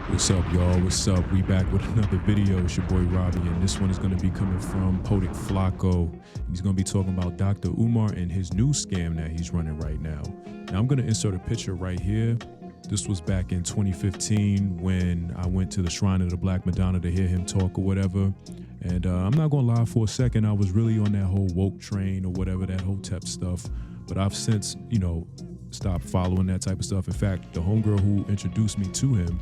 What's up, y'all? What's up? We back with another video. It's your boy Robbie, and this one is going to be coming from Poetic Flacco. He's going to be talking about Dr. Umar and his new scam that he's running right now. Now, I'm going to insert a picture right here. This was back in 2015 when I went to the Shrine of the Black Madonna to hear him talk or whatever. And I'm not going to lie, for a second, I was really on that whole woke train or whatever, that Hotep stuff. But I've since, stopped following that type of stuff. In fact, the homegirl who introduced me to him,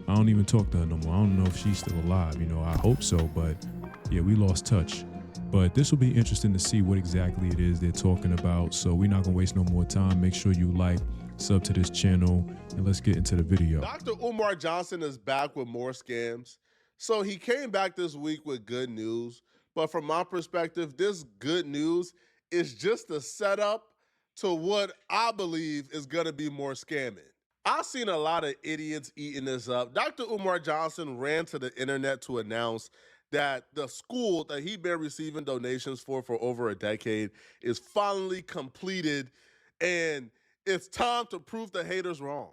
I don't even talk to her no more. I don't know if she's still alive. I hope so, but yeah, we lost touch. But this will be interesting to see what exactly it is they're talking about. So we're not gonna waste no more time. Make sure you like, sub to this channel, and let's get into the video. Dr. Umar Johnson is back with more scams. So he came back this week with good news. But from my perspective, this good news is just a setup to what I believe is gonna be more scamming. I've seen a lot of idiots eating this up. Dr. Umar Johnson ran to the internet to announce that the school that he'd been receiving donations for over a decade is finally completed, and it's time to prove the haters wrong.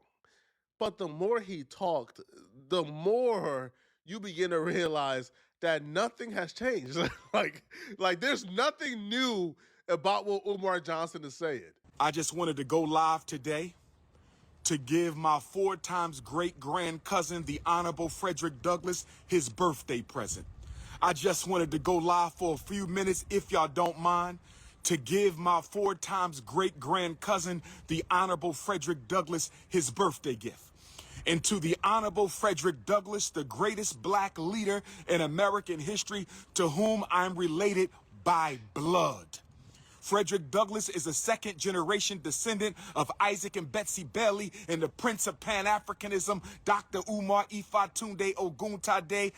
But the more he talked, the more you begin to realize that nothing has changed. like there's nothing new about what Umar Johnson is saying. I just wanted to go live today to give my 4 times great-grand cousin, the Honorable Frederick Douglass, his birthday present. I just wanted to go live for a few minutes, if y'all don't mind, to give my 4 times great-grand cousin, the Honorable Frederick Douglass, his birthday gift. And to the Honorable Frederick Douglass, the greatest black leader in American history, to whom I'm related by blood. Frederick Douglass is a second-generation descendant of Isaac and Betsy Bailey and the Prince of Pan-Africanism, Dr. Umar Ifatunde Oguntade.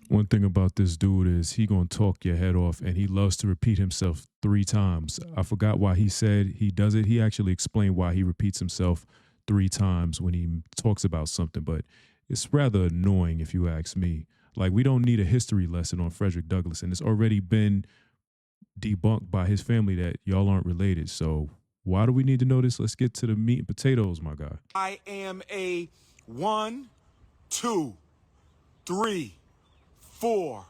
One thing about this dude is he gonna talk your head off, and he loves to repeat himself 3 times. I forgot why he said he does it. He actually explained why he repeats himself 3 times when he talks about something, but it's rather annoying if you ask me. Like, we don't need a history lesson on Frederick Douglass, and it's already been debunked by his family that y'all aren't related. So why do we need to know this? Let's get to the meat and potatoes, my guy. I am a 1, 2, 3, 4,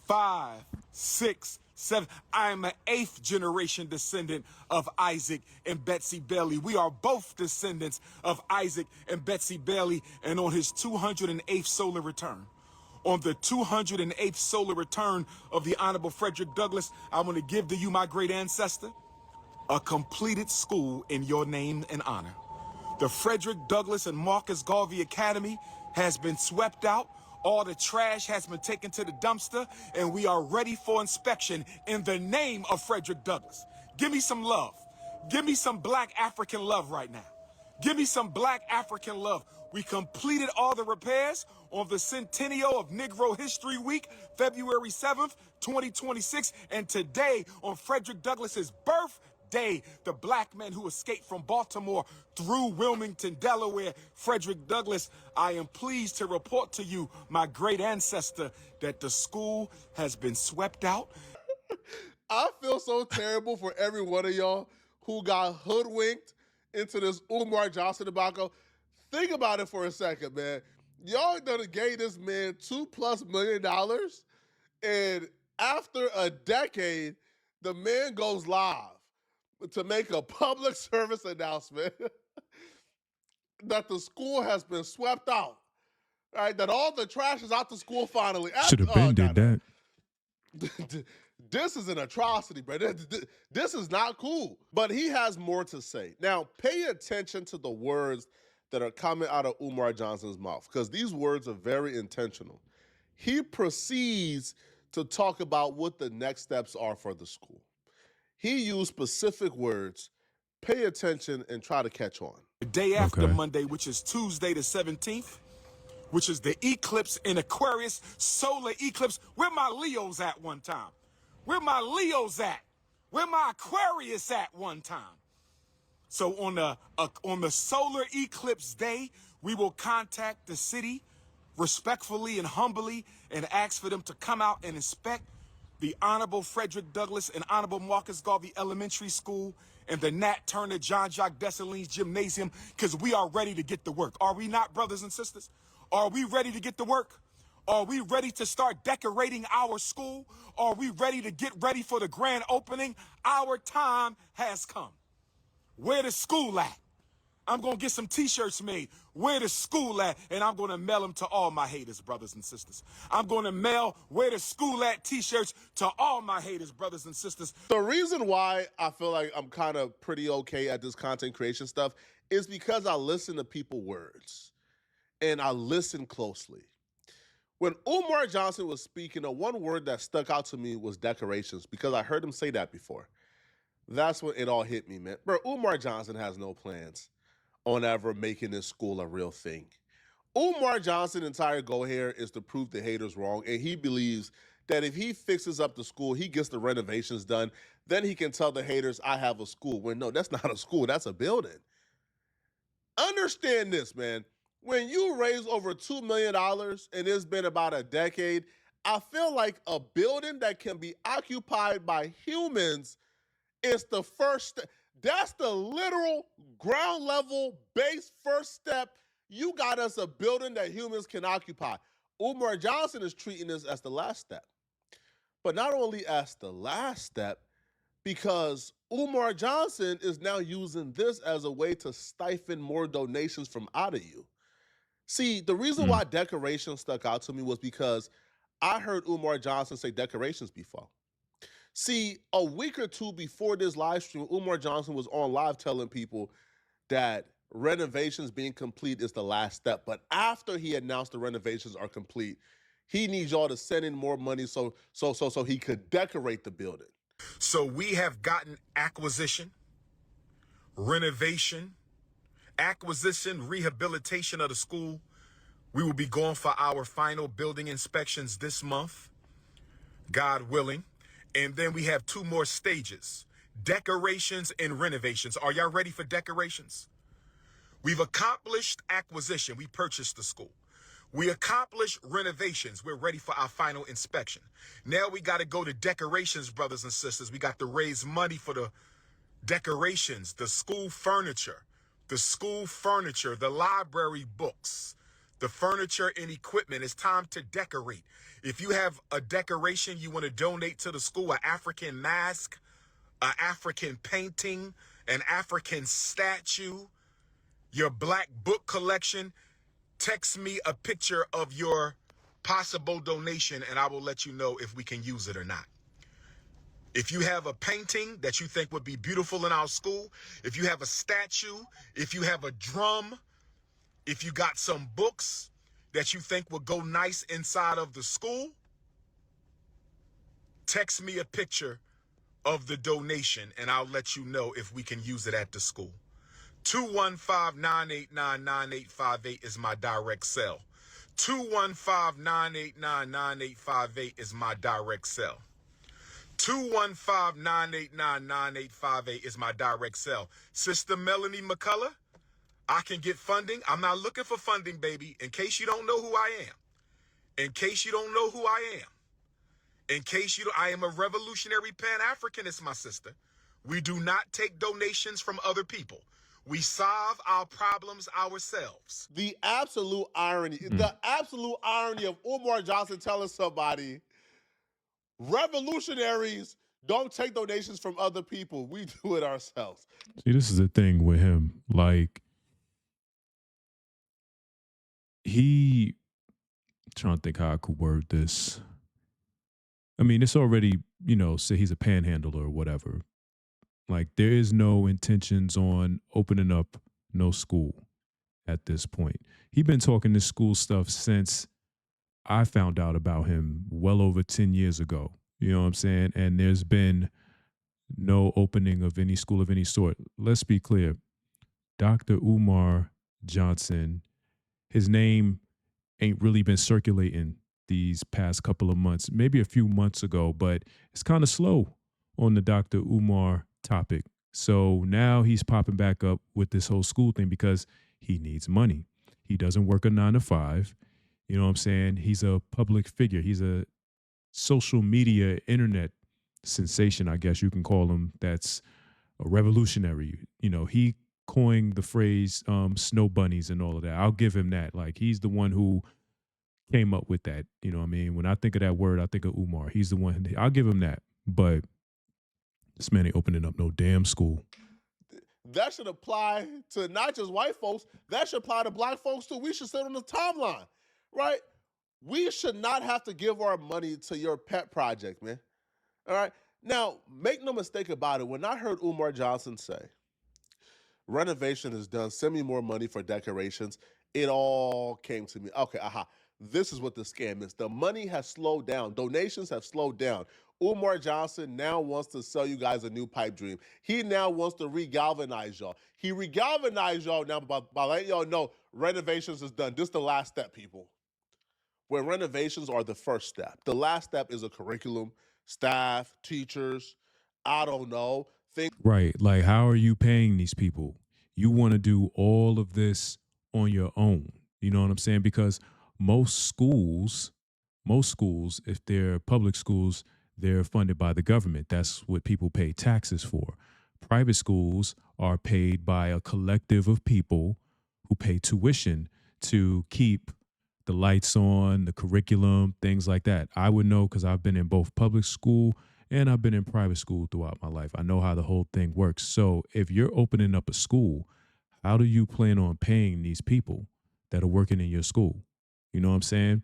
5, 6, 7. I'm an 8th generation descendant of Isaac and Betsy Bailey. We are both descendants of Isaac and Betsy Bailey, and on his 208th solar return. On the 208th solar return of the Honorable Frederick Douglass, I want to give to you, my great ancestor, a completed school in your name and honor. The Frederick Douglass and Marcus Garvey Academy has been swept out. All the trash has been taken to the dumpster, and we are ready for inspection in the name of Frederick Douglass. Give me some love. Give me some black African love right now. Give me some black African love. We completed all the repairs on the centennial of Negro History Week, February 7th, 2026. And today, on Frederick Douglass's birthday, the black man who escaped from Baltimore through Wilmington, Delaware, Frederick Douglass, I am pleased to report to you, my great ancestor, that the school has been swept out. I feel so terrible for every one of y'all who got hoodwinked into this Umar Johnson debacle. Think about it for a second, man. Y'all done gave this man $2+ million, and after a decade, the man goes live to make a public service announcement that the school has been swept out, right? That all the trash is out the school finally. Should have been did that. This is an atrocity, bro. This is not cool. But he has more to say. Now, pay attention to the words that are coming out of Umar Johnson's mouth, because these words are very intentional. He proceeds to talk about what the next steps are for the school. He used specific words. Pay attention and try to catch on. The day after Monday, which is Tuesday the 17th, which is the eclipse in Aquarius, solar eclipse. Where my Leos at one time? Where my Leos at? Where my Aquarius at one time? So on the solar eclipse day, we will contact the city respectfully and humbly and ask for them to come out and inspect the Honorable Frederick Douglass and Honorable Marcus Garvey Elementary School and the Nat Turner John Jacques Dessalines Gymnasium, because we are ready to get to work. Are we not, brothers and sisters? Are we ready to get to work? Are we ready to start decorating our school? Are we ready to get ready for the grand opening? Our time has come. Where the school at? I'm going to get some t-shirts made. Where the school at? And I'm going to mail them to all my haters, brothers and sisters. I'm going to mail where the school at t-shirts to all my haters, brothers and sisters. The reason why I feel like I'm kind of pretty okay at this content creation stuff is because I listen to people's words and I listen closely. When Umar Johnson was speaking, the one word that stuck out to me was decorations, because I heard him say that before. That's when it all hit me, man. Bro, Umar Johnson has no plans on ever making this school a real thing. Umar Johnson's entire goal here is to prove the haters wrong, and he believes that if he fixes up the school, he gets the renovations done, then he can tell the haters, I have a school. When no, that's not a school, that's a building. Understand this, man. When you raise over $2 million and it's been about a decade, I feel like a building that can be occupied by humans is the first step. That's the literal ground level base first step. You got us a building that humans can occupy. Umar Johnson is treating this as the last step. But not only as the last step, because Umar Johnson is now using this as a way to stifle more donations from out of you. See, the reason why decorations stuck out to me was because I heard Umar Johnson say decorations before. See, a week or two before this live stream, Umar Johnson was on live telling people that renovations being complete is the last step. But after he announced the renovations are complete, he needs y'all to send in more money so he could decorate the building. So we have gotten acquisition, renovation, acquisition, rehabilitation of the school. We will be going for our final building inspections this month, God willing. And then we have 2 more stages, decorations and renovations. Are y'all ready for decorations? We've accomplished acquisition. We purchased the school. We accomplished renovations. We're ready for our final inspection. Now we got to go to decorations, brothers and sisters. We got to raise money for the decorations, the school furniture, the library books, the furniture and equipment. It's time to decorate. If you have a decoration you want to donate to the school, an African mask, an African painting, an African statue, your black book collection, text me a picture of your possible donation and I will let you know if we can use it or not. If you have a painting that you think would be beautiful in our school, if you have a statue, if you have a drum, if you got some books that you think would go nice inside of the school, text me a picture of the donation and I'll let you know if we can use it at the school. 215-989-9858 is my direct cell. 215-989-9858 is my direct cell. 215-989-9858 is my direct cell. Sister Melanie McCullough, I can get funding. I'm not looking for funding, baby. In case you don't know who I am. In case you don't know who I am. In case you don't, I am a revolutionary Pan-Africanist, my sister. We do not take donations from other people. We solve our problems ourselves. The absolute irony of Umar Johnson telling somebody, revolutionaries don't take donations from other people. We do it ourselves. See, this is the thing with him. Like, trying to think how I could word this. I mean, it's already, say he's a panhandler or whatever. Like, there is no intentions on opening up no school at this point. He's been talking this school stuff since I found out about him well over 10 years ago. You know what I'm saying? And there's been no opening of any school of any sort. Let's be clear. Dr. Umar Johnson, his name ain't really been circulating these past couple of months, maybe a few months ago, but it's kind of slow on the Dr. Umar topic. So now he's popping back up with this whole school thing because he needs money. He doesn't work a 9 to 5. You know what I'm saying? He's a public figure. He's a social media internet sensation, I guess you can call him. That's a revolutionary. He coined the phrase snow bunnies and all of that. I'll give him that. Like, he's the one who came up with that. You know what I mean? When I think of that word, I think of Umar. He's the one. I'll give him that. But this man ain't opening up no damn school. That should apply to not just white folks. That should apply to black folks too. We should sit on the timeline, right? We should not have to give our money to your pet project, man. All right? Now, make no mistake about it. When I heard Umar Johnson say, renovation is done, send me more money for decorations, it all came to me. Okay, this is what the scam is. The money has slowed down. Donations have slowed down. Umar Johnson now wants to sell you guys a new pipe dream. He now wants to regalvanize y'all. He regalvanized y'all now by letting y'all know renovations is done. This is the last step, people. Where renovations are the first step. The last step is a curriculum, staff, teachers, I don't know. Right. Like, how are you paying these people? You want to do all of this on your own. You know what I'm saying? Because most schools, if they're public schools, they're funded by the government. That's what people pay taxes for. Private schools are paid by a collective of people who pay tuition to keep the lights on, the curriculum, things like that. I would know because I've been in both public school and I've been in private school throughout my life. I know how the whole thing works. So if you're opening up a school, how do you plan on paying these people that are working in your school? You know what I'm saying?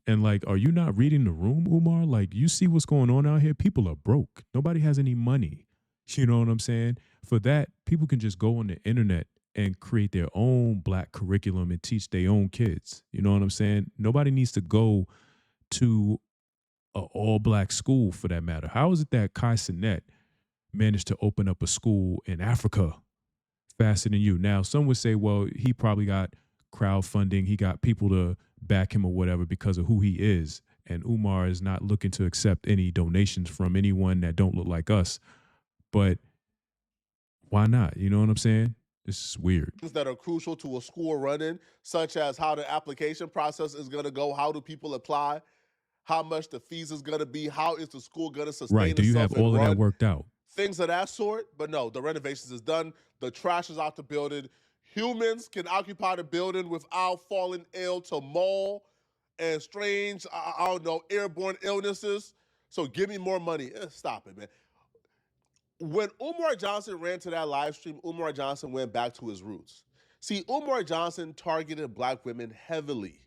And like, are you not reading the room, Umar? Like, you see what's going on out here? People are broke. Nobody has any money. You know what I'm saying? For that, people can just go on the internet and create their own black curriculum and teach their own kids. You know what I'm saying? Nobody needs to go to an all-black school for that matter. How is it that Kai Cenat managed to open up a school in Africa faster than you? Now, some would say, well, he probably got crowdfunding. He got people to back him or whatever because of who he is. And Umar is not looking to accept any donations from anyone that don't look like us. But why not? You know what I'm saying? This is weird. Things that are crucial to a school running, such as how the application process is going to go, how do people apply, how much the fees is going to be, how is the school going to sustain itself. Right, do you have all of that worked out? Things of that sort, but no, the renovations is done, the trash is out the building, humans can occupy the building without falling ill to mold and strange, I don't know, airborne illnesses, so give me more money. Stop it, man. When Umar Johnson ran to that live stream, Umar Johnson went back to his roots. See, Umar Johnson targeted black women heavily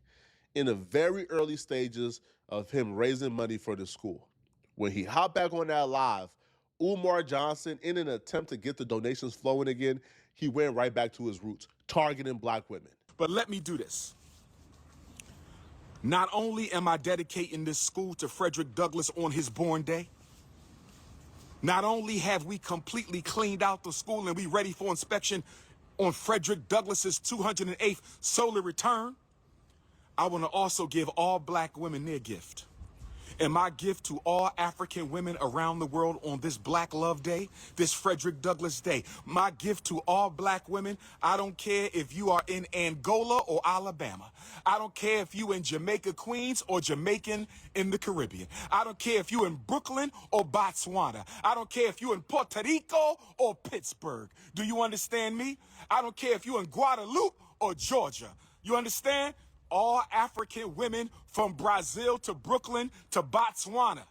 in the very early stages of him raising money for the school. When he hopped back on that live, Umar Johnson, in an attempt to get the donations flowing again, he went right back to his roots, targeting black women. But let me do this. Not only am I dedicating this school to Frederick Douglass on his born day, not only have we completely cleaned out the school and we ready for inspection on Frederick Douglass's 208th solar return, I want to also give all black women their gift. And my gift to all African women around the world on this Black Love Day, this Frederick Douglass Day, my gift to all black women, I don't care if you are in Angola or Alabama. I don't care if you in Jamaica, Queens, or Jamaican in the Caribbean. I don't care if you in Brooklyn or Botswana. I don't care if you in Puerto Rico or Pittsburgh. Do you understand me? I don't care if you in Guadeloupe or Georgia. You understand? All African women from Brazil to Brooklyn to Botswana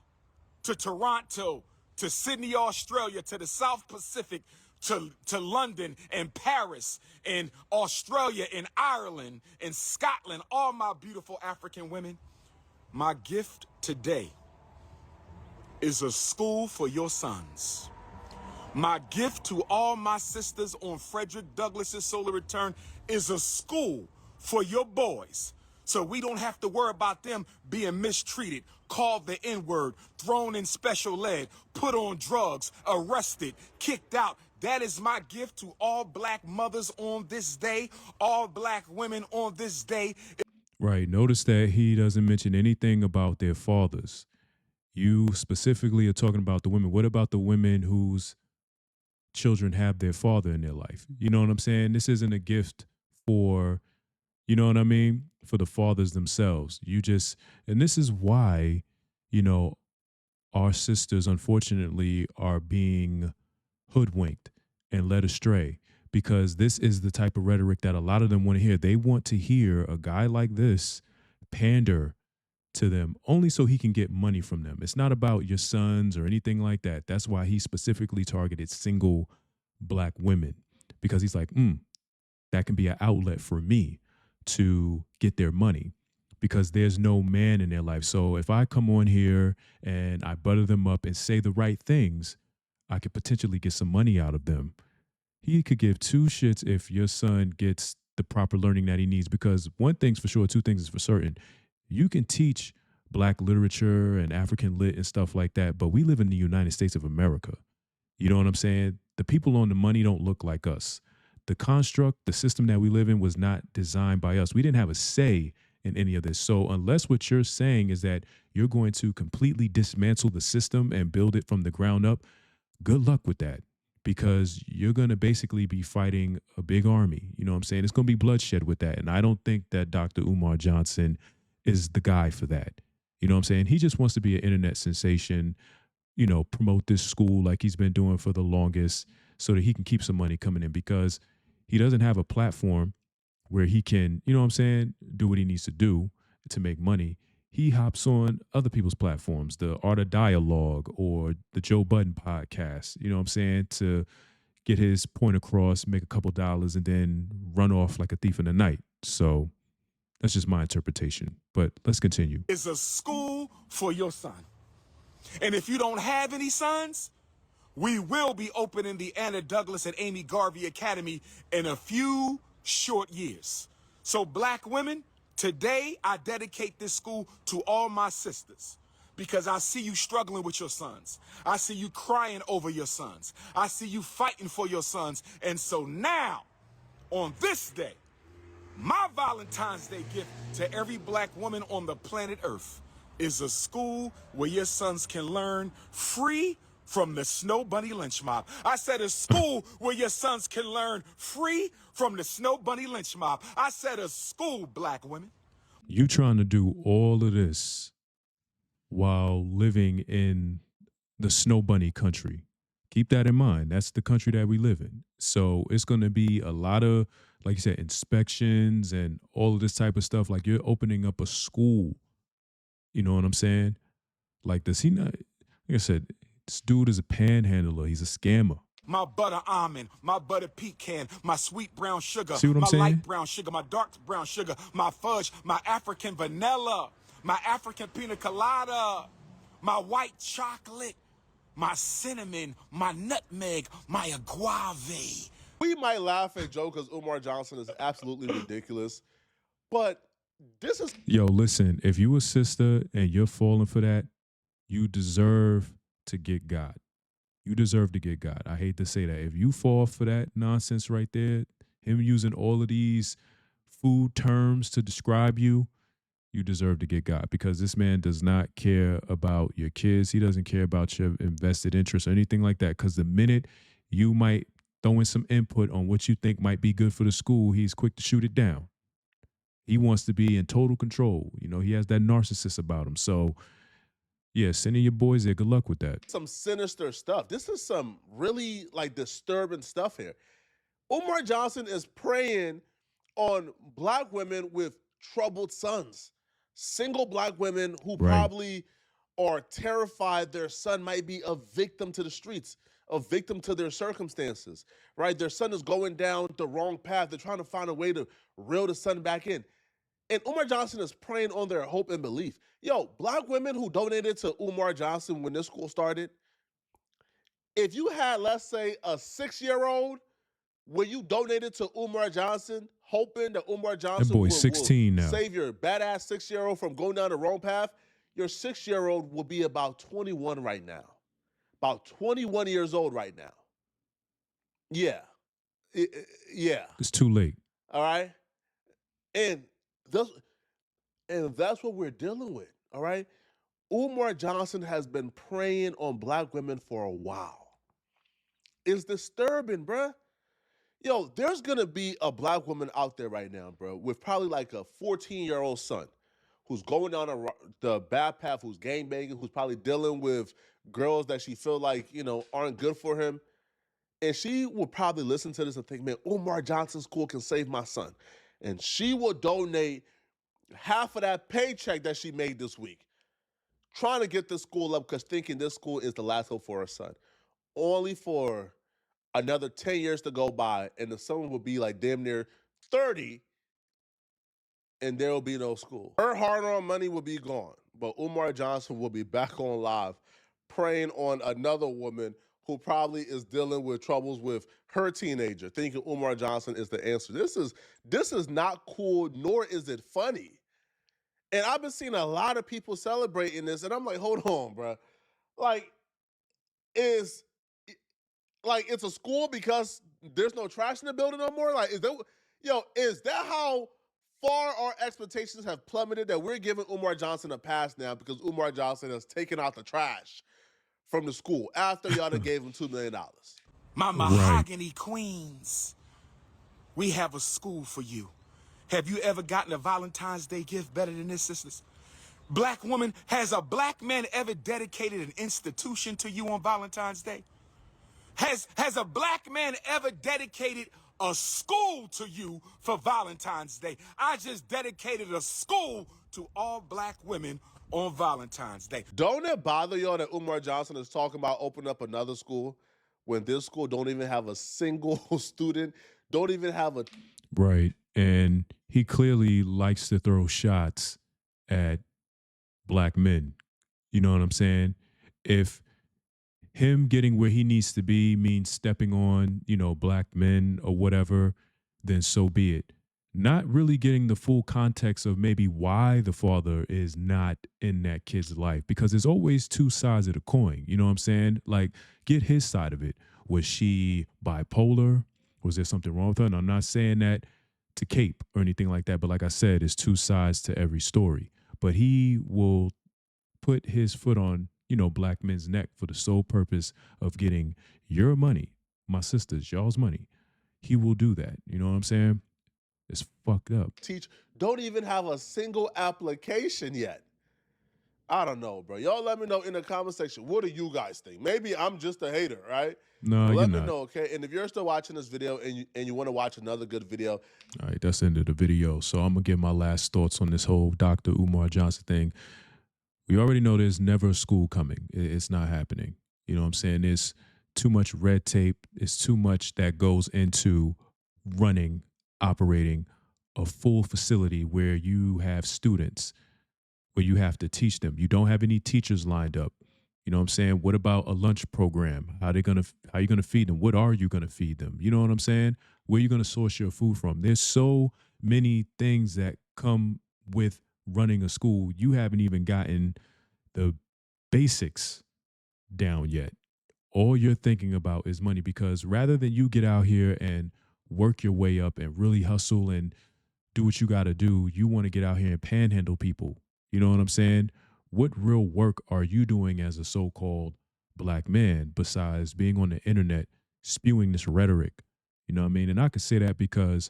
to Toronto to Sydney, Australia to the South Pacific to London and Paris and Australia and Ireland and Scotland, all my beautiful African women, my gift today is a school for your sons. My gift to all my sisters on Frederick Douglass's solar return is a school for your boys, so we don't have to worry about them being mistreated, called the N-word, thrown in special ed, put on drugs, arrested, kicked out. That is my gift to all black mothers on this day, all black women on this day. Right. Notice that he doesn't mention anything about their fathers. You specifically are talking about the women. What about the women whose children have their father in their life? You know what I'm saying? This isn't a gift for, you know what I mean, for the fathers themselves. And this is why, you know, our sisters, unfortunately, are being hoodwinked and led astray, because this is the type of rhetoric that a lot of them want to hear. They want to hear a guy like this pander to them only so he can get money from them. It's not about your sons or anything like that. That's why he specifically targeted single black women, because he's like, that can be an outlet for me to get their money, because there's no man in their life. So if I come on here and I butter them up and say the right things, I could potentially get some money out of them. He could give two shits if your son gets the proper learning that he needs, because one thing's for sure, two things is for certain. You can teach black literature and African lit and stuff like that, but we live in the United States of America. You know what I'm saying? The people on the money don't look like us. The construct, the system that we live in was not designed by us. We didn't have a say in any of this. So unless what you're saying is that you're going to completely dismantle the system and build it from the ground up, good luck with that, because you're going to basically be fighting a big army. You know what I'm saying? It's going to be bloodshed with that. And I don't think that Dr. Umar Johnson is the guy for that. You know what I'm saying? He just wants to be an internet sensation, you know, promote this school like he's been doing for the longest so that he can keep some money coming in, because he doesn't have a platform where he can, you know what I'm saying, do what he needs to do to make money. He hops on other people's platforms, the Art of Dialogue or the Joe Budden podcast, you know what I'm saying, to get his point across, make a couple dollars, and then run off like a thief in the night. So that's just my interpretation. But let's continue. Is a school for your son. And if you don't have any sons, we will be opening the Anna Douglas and Amy Garvey Academy in a few short years. So black women, today I dedicate this school to all my sisters, because I see you struggling with your sons. I see you crying over your sons. I see you fighting for your sons. And so now, on this day, my Valentine's Day gift to every black woman on the planet Earth is a school where your sons can learn free from the Snow Bunny lynch mob. I said a school where your sons can learn free from the Snow Bunny lynch mob. I said a school, black women. You trying to do all of this while living in the Snow Bunny country. Keep that in mind. That's the country that we live in. So it's going to be a lot of, like you said, inspections and all of this type of stuff. Like, you're opening up a school. You know what I'm saying? Like, does he not? Like I said, this dude is a panhandler. He's a scammer. My butter almond, my butter pecan, my sweet brown sugar, See what I'm my saying? light brown sugar, my dark brown sugar, my fudge, my African vanilla, my African pina colada, my white chocolate, my cinnamon, my nutmeg, my agave. We might laugh and joke because Umar Johnson is absolutely ridiculous, but this is... Yo, listen, if you a sister and you're falling for that, you deserve to get God. You deserve to get God. I hate to say that. If you fall for that nonsense right there, him using all of these food terms to describe you, you deserve to get God, because this man does not care about your kids. He doesn't care about your invested interest or anything like that, because the minute you might throw in some input on what you think might be good for the school, he's quick to shoot it down. He wants to be in total control. You know, he has that narcissist about him. So, yeah, sending your boys there, good luck with that. Some sinister stuff. This is some really like disturbing stuff here. Umar Johnson is preying on black women with troubled sons, single black women who probably are terrified their son might be a victim to the streets, a victim to their circumstances, right? Their son is going down the wrong path. They're trying to find a way to reel the son back in. And Umar Johnson is preying on their hope and belief. Yo, black women who donated to Umar Johnson when this school started, if you had, let's say, a 6-year-old where you donated to Umar Johnson, hoping that Umar Johnson boy's 16 now. Save your badass 6-year-old from going down the wrong path, your 6-year-old will be about 21 right now. About 21 years old right now. Yeah. Yeah. It's too late. All right? And that's what we're dealing with, all right? Umar Johnson has been preying on black women for a while. It's disturbing, bruh. Yo, there's going to be a black woman out there right now, bro, with probably like a 14-year-old son who's going down the bad path, who's gangbanging, who's probably dealing with girls that she feel like, you know, aren't good for him. And she will probably listen to this and think, man, Umar Johnson School can save my son. And she will donate half of that paycheck that she made this week trying to get this school up because thinking this school is the last hope for her son. Only for another 10 years to go by and the son will be like damn near 30 and there will be no school. Her hard-earned money will be gone, but Umar Johnson will be back on live preying on another woman who probably is dealing with troubles with her teenager, thinking Umar Johnson is the answer. This is not cool, nor is it funny. And I've been seeing a lot of people celebrating this, and I'm like, hold on, bro. Like, it's a school because there's no trash in the building no more? Like, is that how far our expectations have plummeted that we're giving Umar Johnson a pass now because Umar Johnson has taken out the trash from the school after y'all done gave him $2 million? My mahogany queens, we have a school for you. Have you ever gotten a Valentine's Day gift better than this, sisters? Black woman, has a black man ever dedicated an institution to you on Valentine's Day? Has a black man ever dedicated a school to you for Valentine's Day? I just dedicated a school to all black women on Valentine's Day. Don't it bother y'all that Umar Johnson is talking about opening up another school when this school don't even have a single student, don't even have a... Right. And he clearly likes to throw shots at black men. You know what I'm saying? If him getting where he needs to be means stepping on, black men or whatever, then so be it. Not really getting the full context of maybe why the father is not in that kid's life, because there's always two sides of the coin. You know what I'm saying? Like, get his side of it. Was she bipolar? Was there something wrong with her? And I'm not saying that to cape or anything like that, but like I said, there's two sides to every story. But he will put his foot on, black men's neck for the sole purpose of getting your money, my sisters, y'all's money. He will do that. You know what I'm saying? It's fucked up. Don't even have a single application yet. I don't know, bro. Y'all let me know in the comment section. What do you guys think? Maybe I'm just a hater, right? No, but you're let me not. know, okay? And if you're still watching this video and you want to watch another good video. All right, that's the end of the video. So I'm going to give my last thoughts on this whole Dr. Umar Johnson thing. We already know there's never a school coming. It's not happening. You know what I'm saying? There's too much red tape. It's too much that goes into running, operating a full facility where you have students, where you have to teach them. You don't have any teachers lined up. You know what I'm saying? What about a lunch program? How are you going to feed them? What are you going to feed them? You know what I'm saying? Where are you going to source your food from? There's so many things that come with running a school. You haven't even gotten the basics down yet. All you're thinking about is money, because rather than you get out here and work your way up and really hustle and do what you got to do, you want to get out here and panhandle people. You know what I'm saying? What real work are you doing as a so-called black man besides being on the internet spewing this rhetoric? You know what I mean? And I could say that because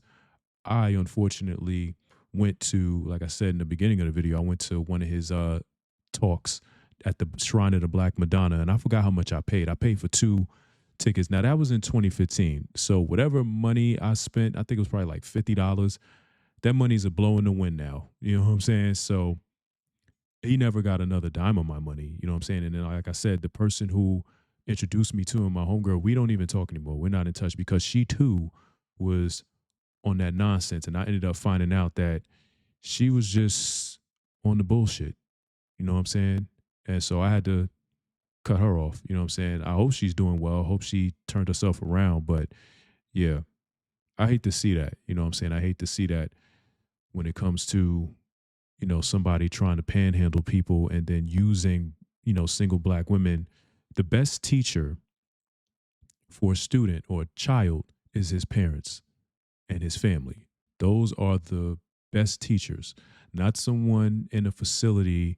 I unfortunately went to, like I said in the beginning of the video, I went to one of his talks at the Shrine of the Black Madonna, and I forgot how much I paid. I paid for 2 tickets. Now, that was in 2015. So whatever money I spent, I think it was probably like $50. That money's a blow in the wind now. You know what I'm saying? So he never got another dime of my money. You know what I'm saying? And then, like I said, the person who introduced me to him, my homegirl, we don't even talk anymore. We're not in touch because she too was on that nonsense. And I ended up finding out that she was just on the bullshit. You know what I'm saying? And so I had to cut her off. You know what I'm saying? I hope she's doing well. I hope she turned herself around. But yeah, I hate to see that. You know what I'm saying? I hate to see that when it comes to, somebody trying to panhandle people and then using, single black women. The best teacher for a student or a child is his parents and his family. Those are the best teachers, not someone in a facility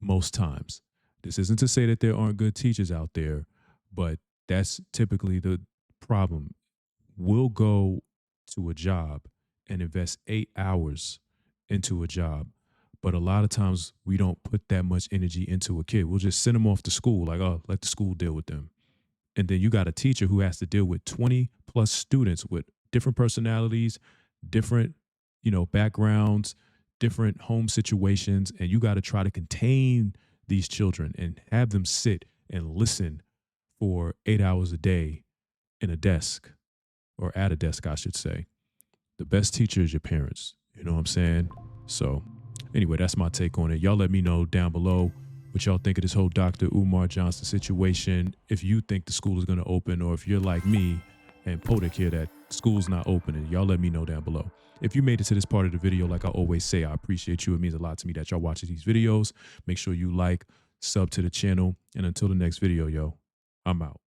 most times. This isn't to say that there aren't good teachers out there, but that's typically the problem. We'll go to a job and invest 8 hours into a job, but a lot of times we don't put that much energy into a kid. We'll just send them off to school like, oh, let the school deal with them. And then you got a teacher who has to deal with 20 plus students with different personalities, different, backgrounds, different home situations. And you got to try to contain these children and have them sit and listen for 8 hours a day in a desk, or at a desk, I should say. The best teacher is your parents. You know what I'm saying? So anyway, that's my take on it. Y'all let me know down below what y'all think of this whole Dr. Umar Johnson situation. If you think the school is going to open, or if you're like me and Podik here that school's not opening, y'all let me know down below. If you made it to this part of the video, like I always say, I appreciate you. It means a lot to me that y'all watching these videos. Make sure you like, sub to the channel. And until the next video, yo, I'm out.